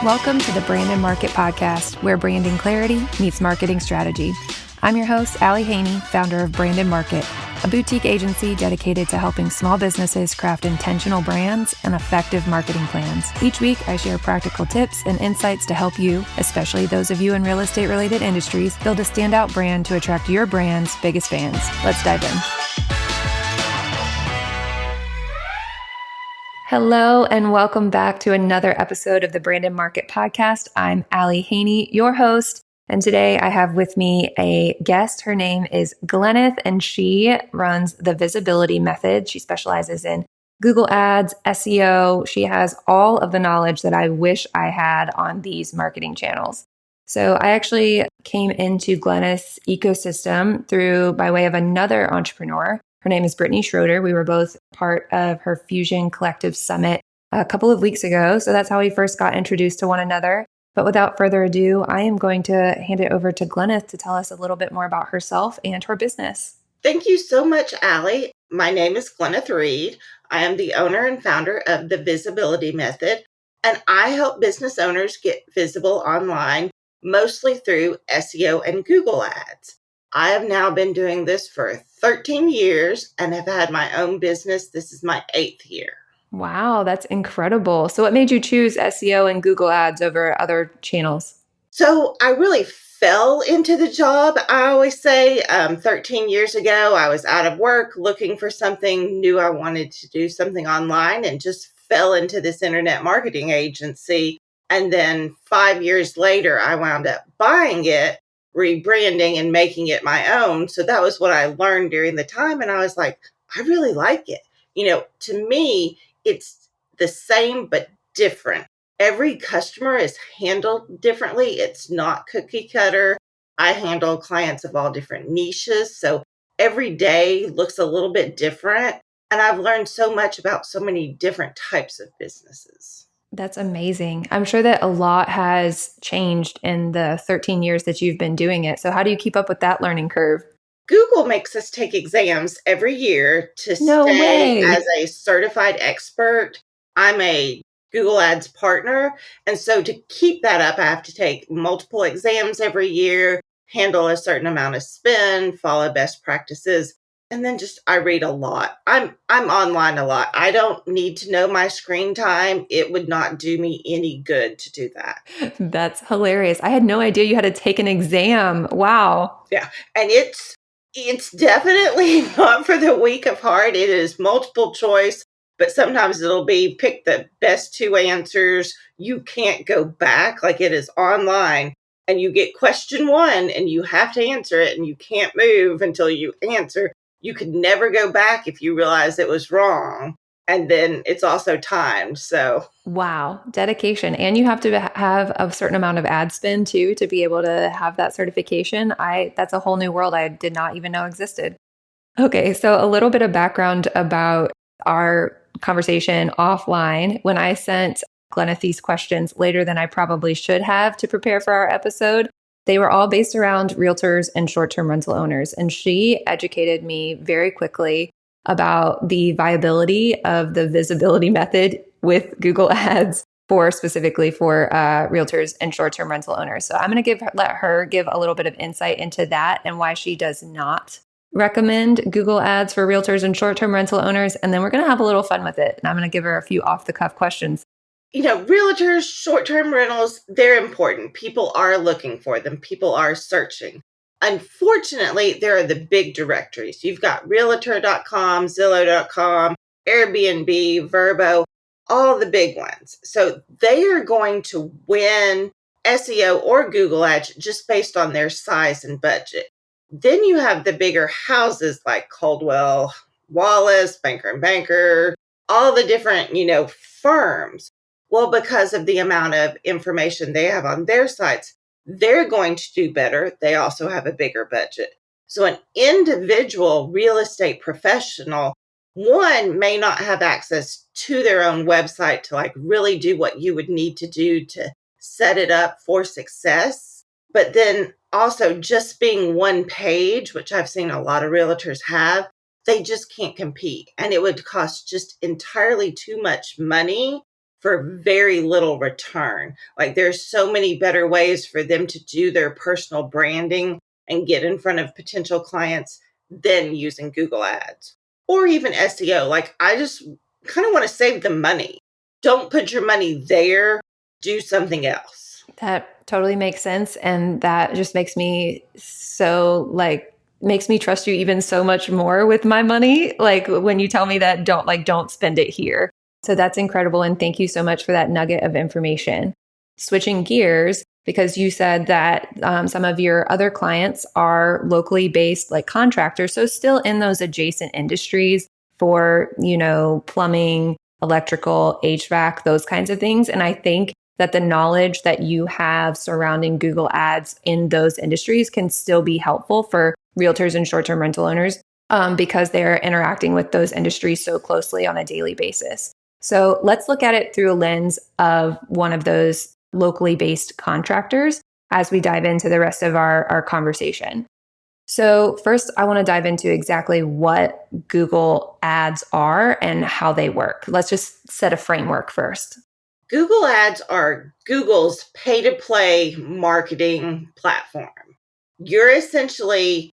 Welcome to the Brand and Market Podcast, where branding clarity meets marketing strategy. I'm your host, Allie Haney, founder of Brand and Market, a boutique agency dedicated to helping small businesses craft intentional brands and effective marketing plans. Each week, I share practical tips and insights to help you, especially those of you in real estate-related industries, build a standout brand to attract your brand's biggest fans. Let's dive in. Hello, and welcome back to another episode of the Brand and Market Podcast. I'm Allie Haney, your host, and today I have with me a guest. Her name is Glenneth, and she runs the Visibility Method. She specializes in Google Ads, SEO. She has all of the knowledge that I wish I had on these marketing channels. So I actually came into Glenneth's ecosystem by way of another entrepreneur. Her name is Brittany Schroeder. We were both part of her Fusion Collective Summit a couple of weeks ago. So that's how we first got introduced to one another. But without further ado, I am going to hand it over to Glenneth to tell us a little bit more about herself and her business. Thank you so much, Allie. My name is Glenneth Reed. I am the owner and founder of the Visibility Method, and I help business owners get visible online, mostly through SEO and Google Ads. I have now been doing this for 13 years and have had my own business. This is my 8th year. Wow, that's incredible. So what made you choose SEO and Google Ads over other channels? So I really fell into the job. I always say 13 years ago, I was out of work looking for something new. I wanted to do something online and just fell into this internet marketing agency. And then 5 years later, I wound up buying it, rebranding and making it my own. So that was what I learned during the time. And I was like, I really like it. To me, it's the same, but different. Every customer is handled differently. It's not cookie cutter. I handle clients of all different niches. So every day looks a little bit different. And I've learned so much about so many different types of businesses. That's amazing. I'm sure that a lot has changed in the 13 years that you've been doing it. So how do you keep up with that learning curve? Google makes us take exams every year to stay as a certified expert. I'm a Google Ads partner. And so to keep that up, I have to take multiple exams every year, handle a certain amount of spend, follow best practices. And then I read a lot. I'm online a lot. I don't need to know my screen time. It would not do me any good to do that. That's hilarious. I had no idea you had to take an exam. Wow. Yeah. And it's definitely not for the weak of heart. It is multiple choice, but sometimes it'll be pick the best 2 answers. You can't go back, like it is online. And you get question 1 and you have to answer it and you can't move until you answer. You could never go back if you realize it was wrong. And then it's also timed. So wow, dedication. And you have to have a certain amount of ad spend too to be able to have that certification. That's a whole new world I did not even know existed. Okay, so a little bit of background about our conversation offline. When I sent Glenneth these questions later than I probably should have to prepare for our episode, they were all based around realtors and short-term rental owners. And she educated me very quickly about the viability of the visibility method with Google Ads specifically for realtors and short-term rental owners. So I'm going to let her give a little bit of insight into that and why she does not recommend Google Ads for realtors and short-term rental owners. And then we're going to have a little fun with it. And I'm going to give her a few off-the-cuff questions. Realtors, short-term rentals, they're important. People are looking for them. People are searching. Unfortunately, there are the big directories. You've got realtor.com, Zillow.com, Airbnb, Verbo, all the big ones. So they are going to win SEO or Google Ads just based on their size and budget. Then you have the bigger houses like Coldwell, Wallace, Banker & Banker, all the different, firms. Well, because of the amount of information they have on their sites, they're going to do better. They also have a bigger budget. So an individual real estate professional, one, may not have access to their own website to really do what you would need to do to set it up for success. But then also just being one page, which I've seen a lot of realtors have, they just can't compete. And it would cost just entirely too much money for very little return. Like there's so many better ways for them to do their personal branding and get in front of potential clients than using Google Ads or even SEO. Like I just kind of want to save them money. Don't put your money there. Do something else. That totally makes sense. And that just makes me makes me trust you even so much more with my money. Like when you tell me that don't spend it here. So that's incredible. And thank you so much for that nugget of information. Switching gears, because you said that some of your other clients are locally based like contractors. So still in those adjacent industries for, plumbing, electrical, HVAC, those kinds of things. And I think that the knowledge that you have surrounding Google Ads in those industries can still be helpful for realtors and short-term rental owners because they're interacting with those industries so closely on a daily basis. So let's look at it through a lens of one of those locally based contractors as we dive into the rest of our conversation. So first, I want to dive into exactly what Google Ads are and how they work. Let's just set a framework first. Google Ads are Google's pay-to-play marketing platform. You're essentially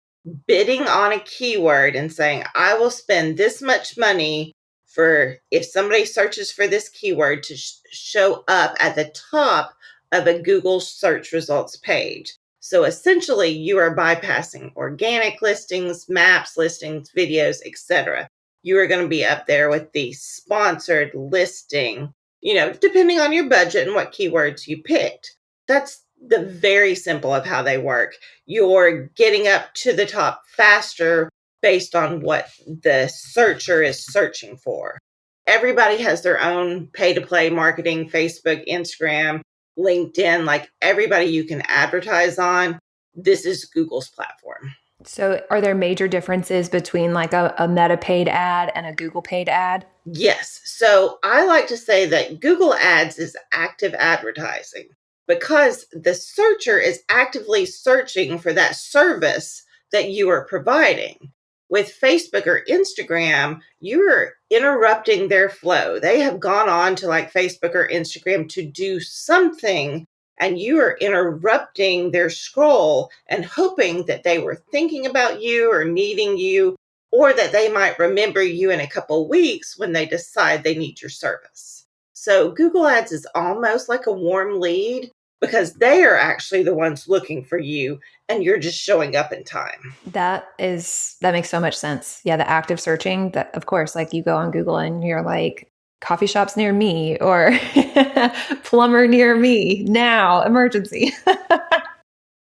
bidding on a keyword and saying, I will spend this much money for if somebody searches for this keyword to show up at the top of a Google search results page. So essentially, you are bypassing organic listings, maps, listings, videos, etc. You are going to be up there with the sponsored listing, depending on your budget and what keywords you picked. That's the very simple of how they work. You're getting up to the top faster based on what the searcher is searching for. Everybody has their own pay-to-play marketing, Facebook, Instagram, LinkedIn, like everybody you can advertise on. This is Google's platform. So are there major differences between like a Meta paid ad and a Google paid ad? Yes. So I like to say that Google Ads is active advertising because the searcher is actively searching for that service that you are providing. With Facebook or Instagram, you're interrupting their flow. They have gone on to like Facebook or Instagram to do something, and you are interrupting their scroll and hoping that they were thinking about you or needing you, or that they might remember you in a couple of weeks when they decide they need your service. So Google Ads is almost like a warm lead because they are actually the ones looking for you and you're just showing up in time. That makes so much sense. Yeah, the active searching, that of course, like you go on Google and you're like, coffee shops near me or plumber near me now, emergency.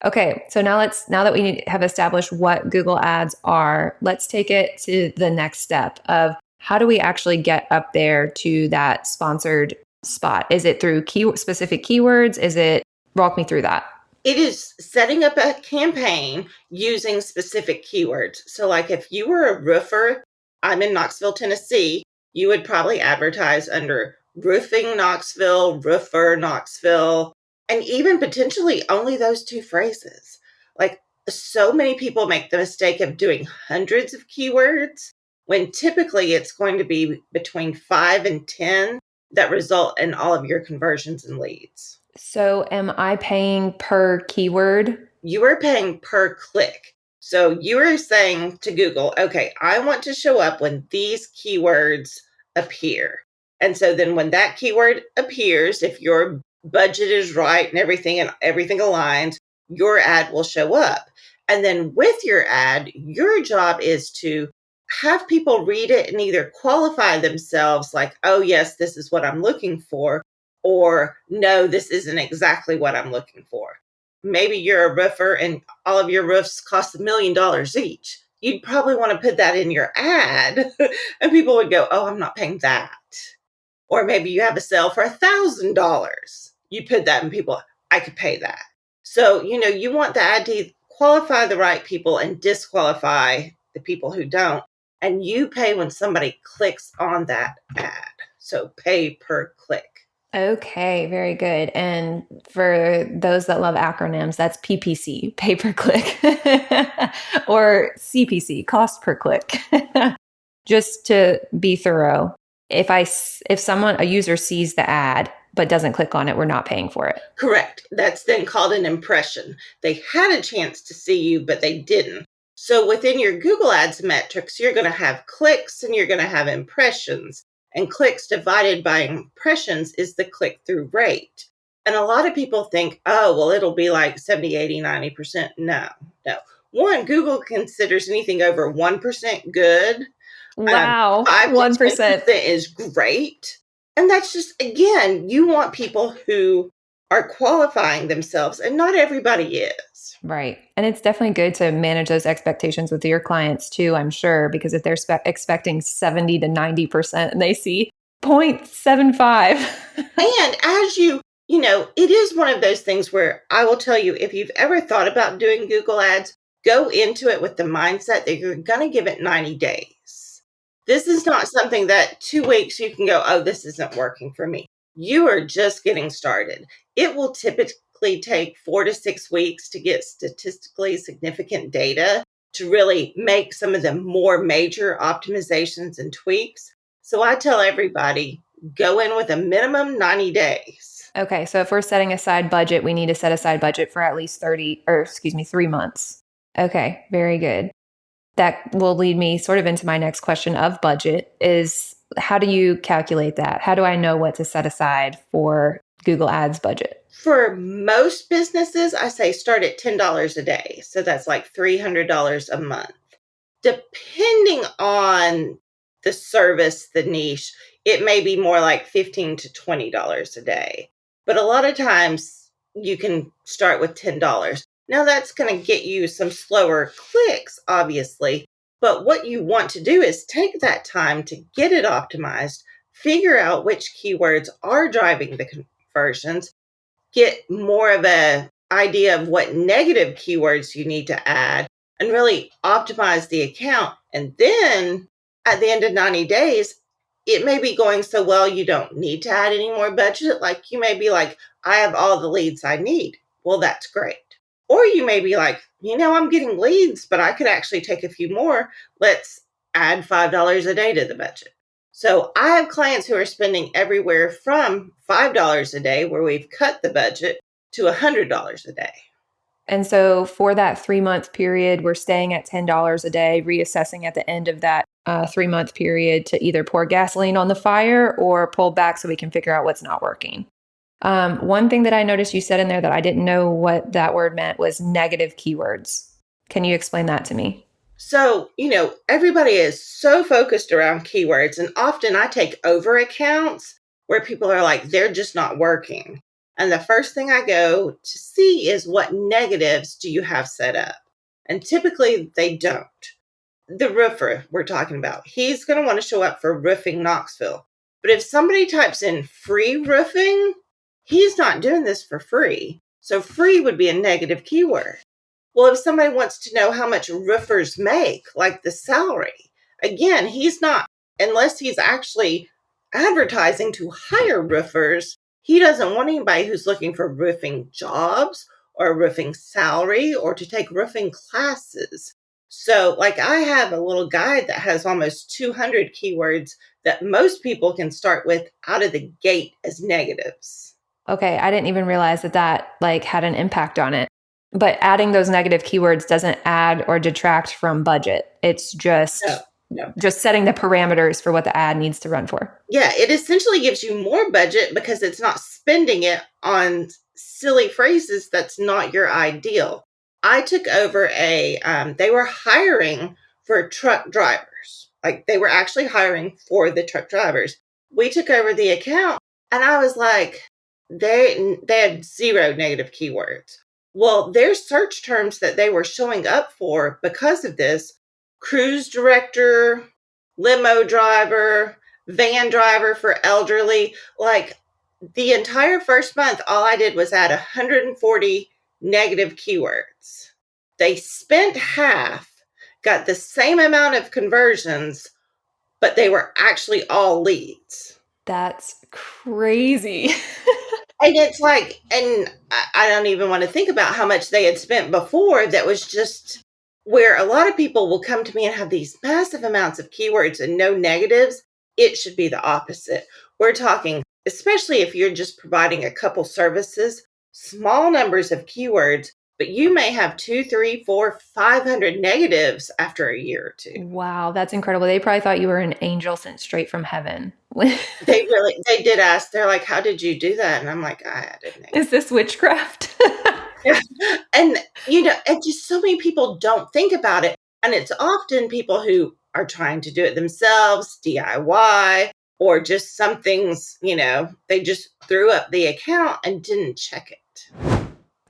Okay, so now that we have established what Google Ads are, let's take it to the next step of how do we actually get up there to that sponsored spot? Is it through specific keywords? Walk me through that. It is setting up a campaign using specific keywords. So like if you were a roofer, I'm in Knoxville, Tennessee, you would probably advertise under roofing Knoxville, roofer Knoxville, and even potentially only those two phrases. Like so many people make the mistake of doing hundreds of keywords when typically it's going to be between 5 and 10 that result in all of your conversions and leads. So am I paying per keyword? You are paying per click. So you are saying to Google, okay, I want to show up when these keywords appear. And so then when that keyword appears, if your budget is right and everything aligns, your ad will show up. And then with your ad, your job is to have people read it and either qualify themselves like, oh, yes, this is what I'm looking for, or no, this isn't exactly what I'm looking for. Maybe you're a roofer and all of your roofs cost $1 million each. You'd probably want to put that in your ad and people would go, oh, I'm not paying that. Or maybe you have a sale for $1,000. You put that in people, I could pay that. So, you want the ad to qualify the right people and disqualify the people who don't. And you pay when somebody clicks on that ad. So pay per click. Okay, very good. And for those that love acronyms, that's PPC, pay per click, or CPC, cost per click, just to be thorough. if a user sees the ad but doesn't click on it, we're not paying for it. Correct. That's then called an impression. They had a chance to see you, but they didn't. So within your Google Ads metrics, you're going to have clicks and you're going to have impressions. And clicks divided by impressions is the click-through rate. And a lot of people think, oh, well, it'll be like 70, 80, 90%. No. One, Google considers anything over 1% good. Wow, 5 to 1%. 10% is great. And that's just, again, you want people who are qualifying themselves, and not everybody is. Right. And it's definitely good to manage those expectations with your clients too, I'm sure, because if they're expecting 70 to 90% and they see 0.75. And as it is one of those things where I will tell you, if you've ever thought about doing Google Ads, go into it with the mindset that you're going to give it 90 days. This is not something that 2 weeks you can go, oh, this isn't working for me. You are just getting started. It will typically take 4 to 6 weeks to get statistically significant data to really make some of the more major optimizations and tweaks. So I tell everybody, go in with a minimum 90 days. Okay, so if we're setting aside budget, we need to set aside budget for at least 3 months. Okay, very good. That will lead me sort of into my next question of budget is how do you calculate that? How do I know what to set aside for Google Ads budget? For most businesses, I say start at $10 a day. So that's like $300 a month. Depending on the service, the niche, it may be more like $15 to $20 a day. But a lot of times you can start with $10. Now that's going to get you some slower clicks, obviously. But what you want to do is take that time to get it optimized, figure out which keywords are driving the conversions, get more of an idea of what negative keywords you need to add, and really optimize the account. And then at the end of 90 days, it may be going so well you don't need to add any more budget. Like you may be like, I have all the leads I need. Well, that's great. Or you may be like, I'm getting leads, but I could actually take a few more. Let's add $5 a day to the budget. So I have clients who are spending everywhere from $5 a day, where we've cut the budget, to $100 a day. And so for that 3-month period, we're staying at $10 a day, reassessing at the end of that 3-month period to either pour gasoline on the fire or pull back so we can figure out what's not working. One thing that I noticed you said in there that I didn't know what that word meant was negative keywords. Can you explain that to me? So, everybody is so focused around keywords, and often I take over accounts where people are like, they're just not working. And the first thing I go to see is what negatives do you have set up? And typically they don't. The roofer we're talking about, he's going to want to show up for roofing Knoxville. But if somebody types in free roofing, he's not doing this for free. So free would be a negative keyword. Well, if somebody wants to know how much roofers make, like the salary, again, he's not, unless he's actually advertising to hire roofers, he doesn't want anybody who's looking for roofing jobs or a roofing salary or to take roofing classes. So like I have a little guide that has almost 200 keywords that most people can start with out of the gate as negatives. Okay, I didn't even realize that had an impact on it. But adding those negative keywords doesn't add or detract from budget. It's just just setting the parameters for what the ad needs to run for. Yeah, it essentially gives you more budget because it's not spending it on silly phrases that's not your ideal. I took over they were hiring for truck drivers. Like they were actually hiring for the truck drivers. We took over the account and I was like, they had 0 negative keywords. Well, their search terms that they were showing up for because of this: cruise director, limo driver, van driver for elderly. Like the entire first month, all I did was add 140 negative keywords. They spent half, got the same amount of conversions, but they were actually all leads. That's crazy. And it's like, and I don't even want to think about how much they had spent before. That was just where a lot of people will come to me and have these massive amounts of keywords and no negatives. It should be the opposite. We're talking, especially if you're just providing a couple services, small numbers of keywords, but you may have 2, 3, 4, 500 negatives after a year or two. Wow, that's incredible. They probably thought you were an angel sent straight from heaven. They did ask, they're like, how did you do that? And I'm like, I added Is this witchcraft? negative. And, and just so many people don't think about it. And it's often people who are trying to do it themselves, DIY, or just some things, they just threw up the account and didn't check it.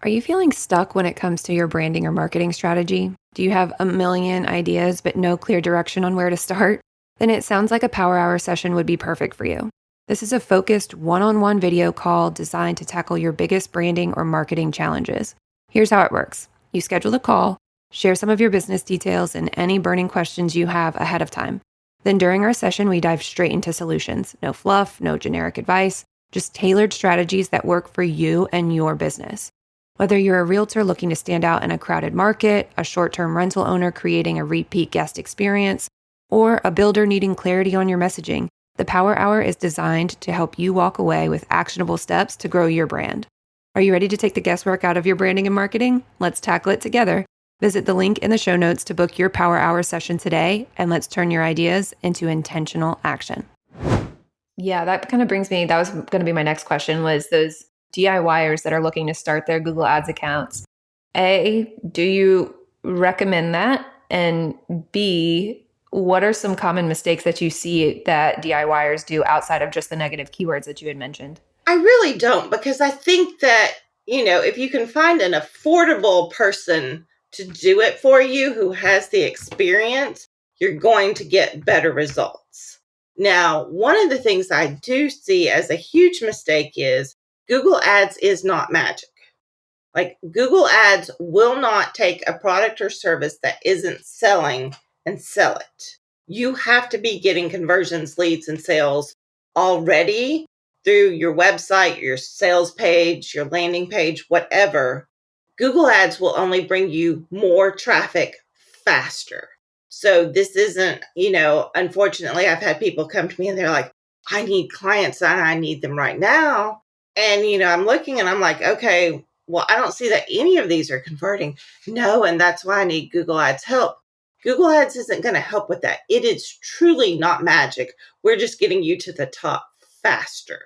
Are you feeling stuck when it comes to your branding or marketing strategy? Do you have a million ideas but no clear direction on where to start? Then it sounds like a Power Hour session would be perfect for you. This is a focused one-on-one video call designed to tackle your biggest branding or marketing challenges. Here's how it works. You schedule a call, share some of your business details and any burning questions you have ahead of time. Then during our session, we dive straight into solutions. No fluff, no generic advice, just tailored strategies that work for you and your business. Whether you're a realtor looking to stand out in a crowded market, a short-term rental owner creating a repeat guest experience, or a builder needing clarity on your messaging, the Power Hour is designed to help you walk away with actionable steps to grow your brand. Are you ready to take the guesswork out of your branding and marketing? Let's tackle it together. Visit the link in the show notes to book your Power Hour session today, and let's turn your ideas into intentional action. Yeah, that kind of brings me, that was going to be my next question, was those DIYers that are looking to start their Google Ads accounts. A, do you recommend that? And B, what are some common mistakes that you see that DIYers do outside of just the negative keywords that you had mentioned? I really don't, because I think that, if you can find an affordable person to do it for you who has the experience, you're going to get better results. Now, one of the things I do see as a huge mistake is Google Ads is not magic. Like, Google Ads will not take a product or service that isn't selling and sell it. You have to be getting conversions, leads, and sales already through your website, your sales page, your landing page, whatever. Google Ads will only bring you more traffic faster. So this isn't, unfortunately, I've had people come to me and they're like, I need clients and I need them right now. And, I'm looking and I'm like, okay, well, I don't see that any of these are converting. No, and that's why I need Google Ads help. Google Ads isn't going to help with that. It is truly not magic. We're just getting you to the top faster.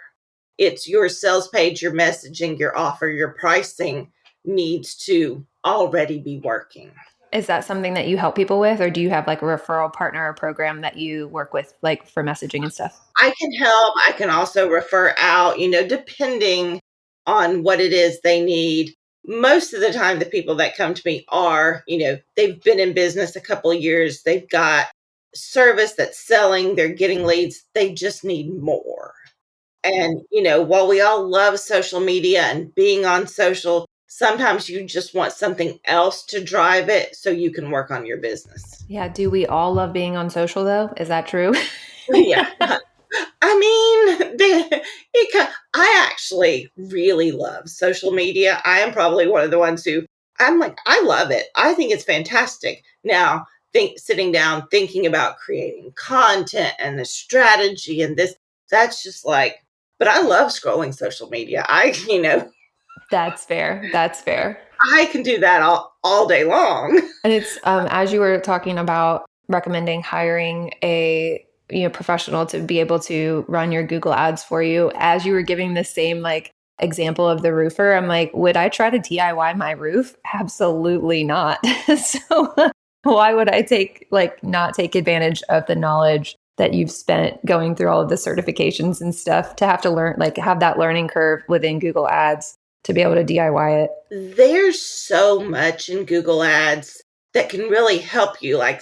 It's your sales page, your messaging, your offer, your pricing needs to already be working. Is that something that you help people with, or do you have like a referral partner or program that you work with, like for messaging and stuff? I can help. I can also refer out, depending on what it is they need. Most of the time, the people that come to me are, they've been in business a couple of years. They've got service that's selling. They're getting leads. They just need more. And, while we all love social media and being on social, sometimes you just want something else to drive it so you can work on your business. Yeah. Do we all love being on social though? Is that true? Yeah. I mean, I actually really love social media. I am probably one of the ones who I'm like, I love it. I think it's fantastic. Now, sitting down, thinking about creating content and the strategy and this, that's just like, but I love scrolling social media. That's fair. That's fair. I can do that all day long. And it's, as you were talking about recommending hiring a professional to be able to run your Google Ads for you, as you were giving the same like example of the roofer, I'm like, would I try to DIY my roof? Absolutely not. So why would I not take advantage of the knowledge that you've spent going through all of the certifications and stuff to have to learn, like have that learning curve within Google Ads to be able to DIY it? There's so much in Google Ads that can really help you. Like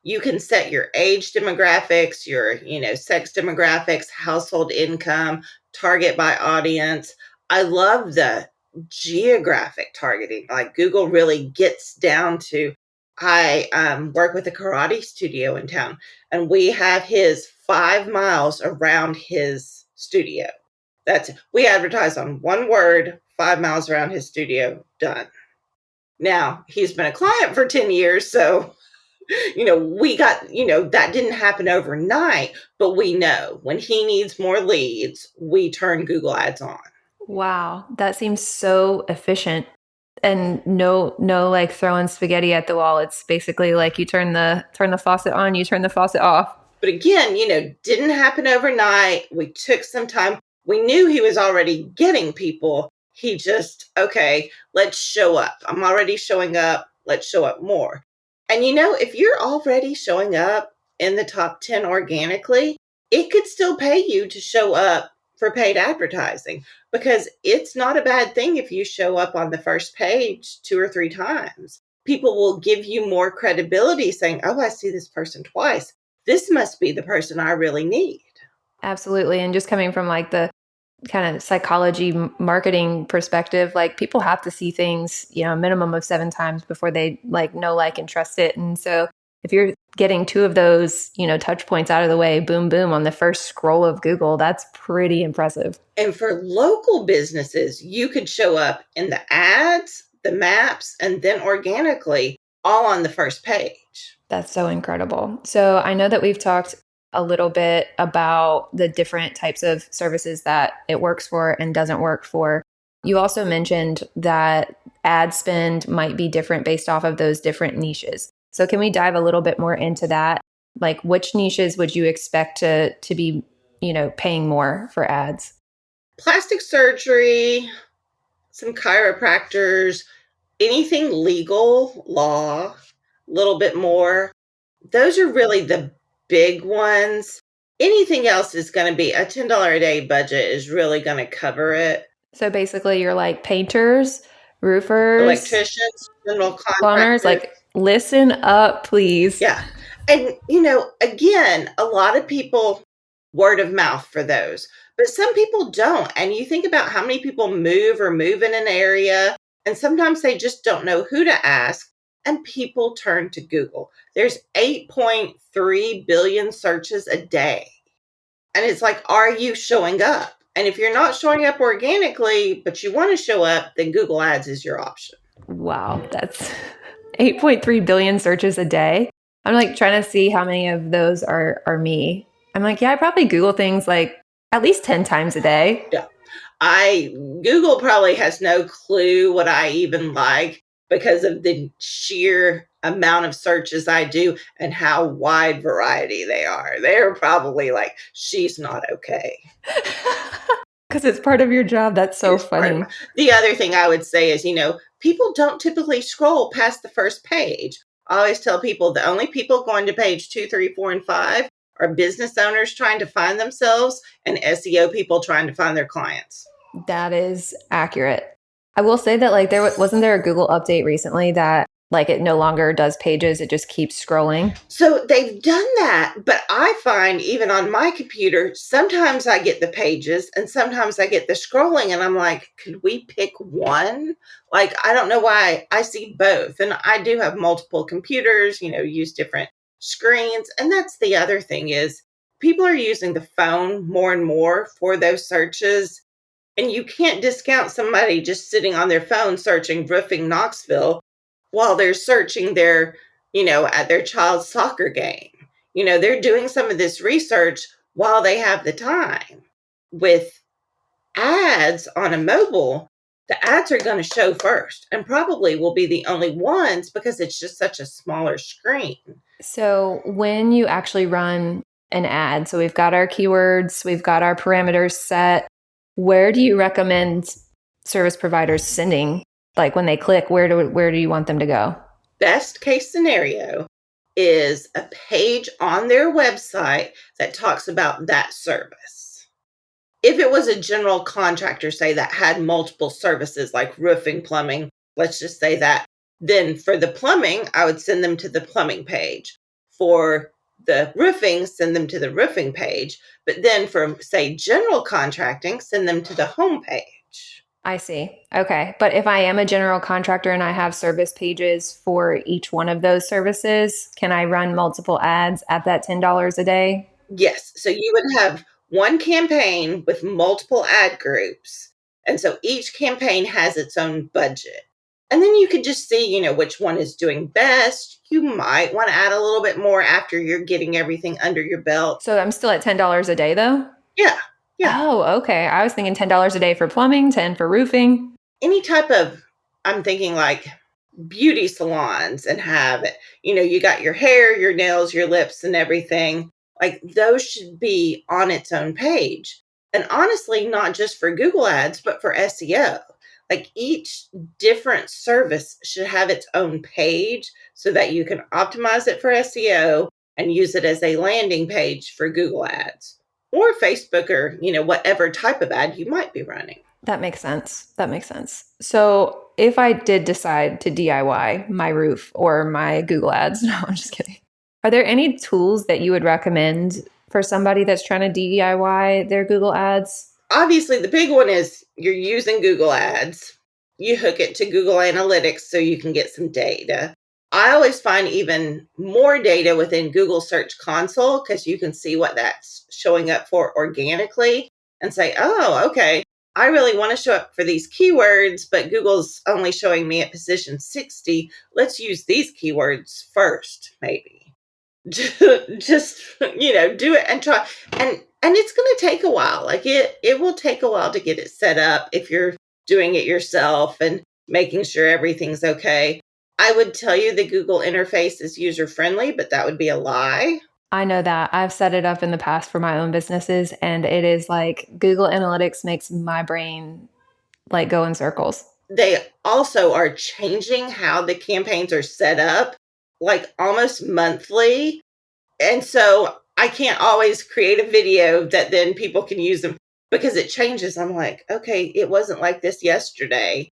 you can set your age demographics, your, sex demographics, household income, target by audience. I love the geographic targeting. Like Google really gets down to, I work with a karate studio in town and we have his 5 miles around his studio. We advertise on one word, 5 miles around his studio, done. Now, he's been a client for 10 years, so That didn't happen overnight, but we know when he needs more leads, we turn Google Ads on. Wow, that seems so efficient. And no like throwing spaghetti at the wall. It's basically like you turn the faucet on, you turn the faucet off. But again, didn't happen overnight. We took some time. We knew he was already getting people. He just, okay, let's show up. I'm already showing up. Let's show up more. And if you're already showing up in the top 10 organically, it could still pay you to show up for paid advertising, because it's not a bad thing if you show up on the first page 2 or 3 times. People will give you more credibility saying, oh, I see this person twice. This must be the person I really need. Absolutely. And just coming from like the kind of psychology marketing perspective, like people have to see things, a minimum of 7 times before they like know, like, and trust it. And so if you're getting 2 of those, touch points out of the way, boom, boom, on the first scroll of Google, that's pretty impressive. And for local businesses, you could show up in the ads, the maps, and then organically all on the first page. That's so incredible. So I know that we've talked a little bit about the different types of services that it works for and doesn't work for. You also mentioned that ad spend might be different based off of those different niches. So can we dive a little bit more into that? Like, which niches would you expect to be, paying more for ads? Plastic surgery, some chiropractors, anything legal, law, a little bit more. Those are really the big ones. Anything else is going to be a $10 a day budget is really going to cover it. So basically, you're like painters, roofers, Electricians, general plumbers, contractors. like, listen up, please. Yeah. And, again, a lot of people word of mouth for those, but some people don't. And you think about how many people move in an area, and sometimes they just don't know who to ask, and people turn to Google. There's 8.3 billion searches a day. And it's like, are you showing up? And if you're not showing up organically, but you want to show up, then Google Ads is your option. Wow, that's 8.3 billion searches a day. I'm like trying to see how many of those are me. I'm like, yeah, I probably Google things like at least 10 times a day. Yeah. Google probably has no clue what I even like because of the sheer amount of searches I do and how wide variety they are. They're probably like, she's not okay. Because it's part of your job. That's so funny. The other thing I would say is, people don't typically scroll past the first page. I always tell people the only people going to page 2, 3, 4, and 5 are business owners trying to find themselves and SEO people trying to find their clients. That is accurate. I will say that like wasn't there a Google update recently that like it no longer does pages, it just keeps scrolling? So they've done that, but I find even on my computer, sometimes I get the pages and sometimes I get the scrolling, and I'm like, could we pick one? Like, I don't know why I see both. And I do have multiple computers, use different screens. And that's the other thing is people are using the phone more and more for those searches. And you can't discount somebody just sitting on their phone searching roofing Knoxville while they're searching at their child's soccer game. They're doing some of this research while they have the time. With ads on a mobile, the ads are going to show first and probably will be the only ones because it's just such a smaller screen. So when you actually run an ad, so we've got our keywords, we've got our parameters set, where do you recommend service providers sending? Like when they click, where do you want them to go? Best case scenario is a page on their website that talks about that service. If it was a general contractor, say, that had multiple services like roofing, plumbing, let's just say that, then for the plumbing, I would send them to the plumbing page. For the roofing, send them to the roofing page. But then for, say, general contracting, send them to the home page. I see. Okay. But if I am a general contractor and I have service pages for each one of those services, can I run multiple ads at that $10 a day? Yes. So you would have one campaign with multiple ad groups. And so each campaign has its own budget. And then you can just see, which one is doing best. You might want to add a little bit more after you're getting everything under your belt. So I'm still at $10 a day though? Yeah. Yeah. Oh, okay. I was thinking $10 a day for plumbing, 10 for roofing. Any type of, I'm thinking like beauty salons and have it, you got your hair, your nails, your lips and everything. Like those should be on its own page. And honestly, not just for Google Ads, but for SEO. Like each different service should have its own page so that you can optimize it for SEO and use it as a landing page for Google Ads or Facebook or, whatever type of ad you might be running. That makes sense. That makes sense. So if I did decide to DIY my roof or my Google Ads, no, I'm just kidding. Are there any tools that you would recommend for somebody that's trying to DIY their Google Ads? Obviously, the big one is you're using Google Ads. You hook it to Google Analytics so you can get some data. I always find even more data within Google Search Console because you can see what that's showing up for organically and say, oh, okay, I really want to show up for these keywords, but Google's only showing me at position 60. Let's use these keywords first, maybe. Just, do it and try. And it's going to take a while. Like it will take a while to get it set up if you're doing it yourself and making sure everything's okay. I would tell you the Google interface is user friendly, but that would be a lie. I know that. I've set it up in the past for my own businesses, and it is like Google Analytics makes my brain like go in circles. They also are changing how the campaigns are set up, like almost monthly. And so I can't always create a video that then people can use them because it changes. I'm like, okay, it wasn't like this yesterday.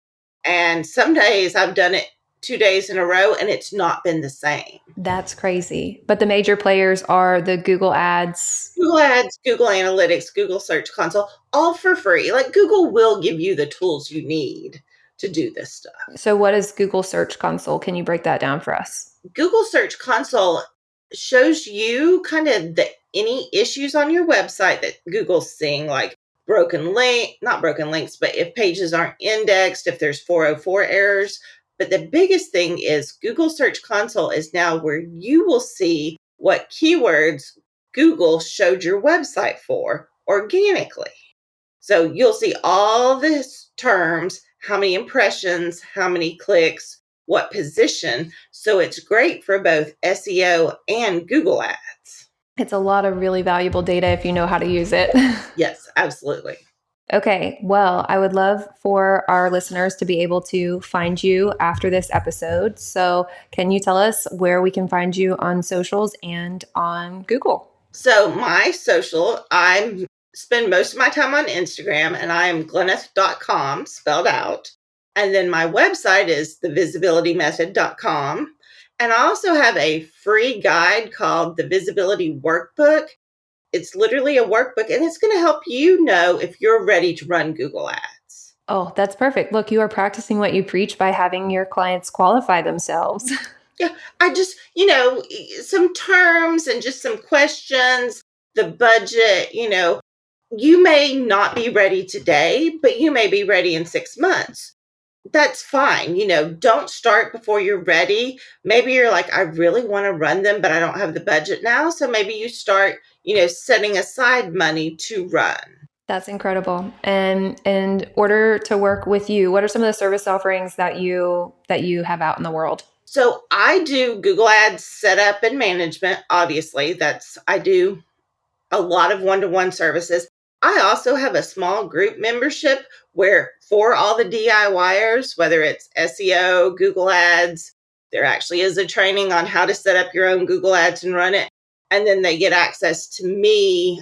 And some days I've done it 2 days in a row and it's not been the same. That's crazy. But the major players are the Google Ads. Google Ads, Google Analytics, Google Search Console, all for free. Like Google will give you the tools you need to do this stuff. So what is Google Search Console? Can you break that down for us? Google Search Console shows you kind of any issues on your website that Google's seeing, like not broken links, but if pages aren't indexed, if there's 404 errors. But the biggest thing is Google Search Console is now where you will see what keywords Google showed your website for organically. So you'll see all the terms, how many impressions, how many clicks, what position. So it's great for both SEO and Google Ads. It's a lot of really valuable data if you know how to use it. Yes, absolutely. Okay, well, I would love for our listeners to be able to find you after this episode. So, can you tell us where we can find you on socials and on Google? So, my social, I spend most of my time on Instagram and I am glenneth.com spelled out. And then my website is thevisibilitymethod.com. And I also have a free guide called the Visibility Workbook. It's literally a workbook, and it's going to help you know if you're ready to run Google Ads. Oh, that's perfect. Look, you are practicing what you preach by having your clients qualify themselves. Yeah, I just, some terms and just some questions, the budget, you may not be ready today, but you may be ready in 6 months. That's fine. Don't start before you're ready. Maybe you're like, I really want to run them, but I don't have the budget now. So maybe you start, setting aside money to run. That's incredible. And in order to work with you, what are some of the service offerings that you have out in the world? So I do Google Ads setup and management. Obviously, I do a lot of one-to-one services. I also have a small group membership where for all the DIYers, whether it's SEO, Google Ads, there actually is a training on how to set up your own Google Ads and run it. And then they get access to me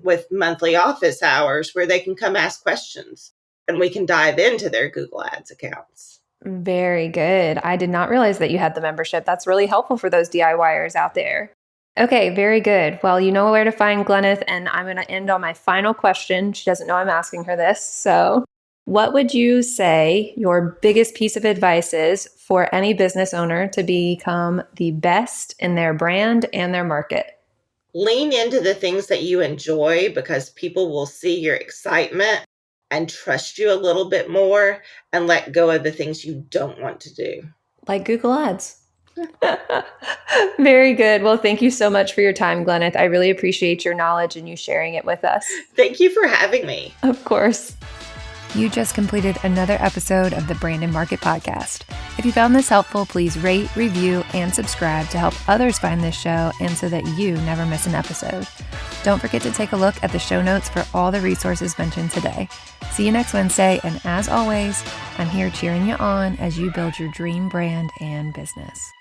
with monthly office hours where they can come ask questions and we can dive into their Google Ads accounts. Very good. I did not realize that you had the membership. That's really helpful for those DIYers out there. Okay, very good. Well, you know where to find Glenneth, and I'm going to end on my final question. She doesn't know I'm asking her this. So, what would you say your biggest piece of advice is for any business owner to become the best in their brand and their market? Lean into the things that you enjoy because people will see your excitement and trust you a little bit more and let go of the things you don't want to do. Like Google Ads. Very good. Well, thank you so much for your time, Glenneth. I really appreciate your knowledge and you sharing it with us. Thank you for having me. Of course. You just completed another episode of the Brand and Market Podcast. If you found this helpful, please rate, review, and subscribe to help others find this show and so that you never miss an episode. Don't forget to take a look at the show notes for all the resources mentioned today. See you next Wednesday, and as always, I'm here cheering you on as you build your dream brand and business.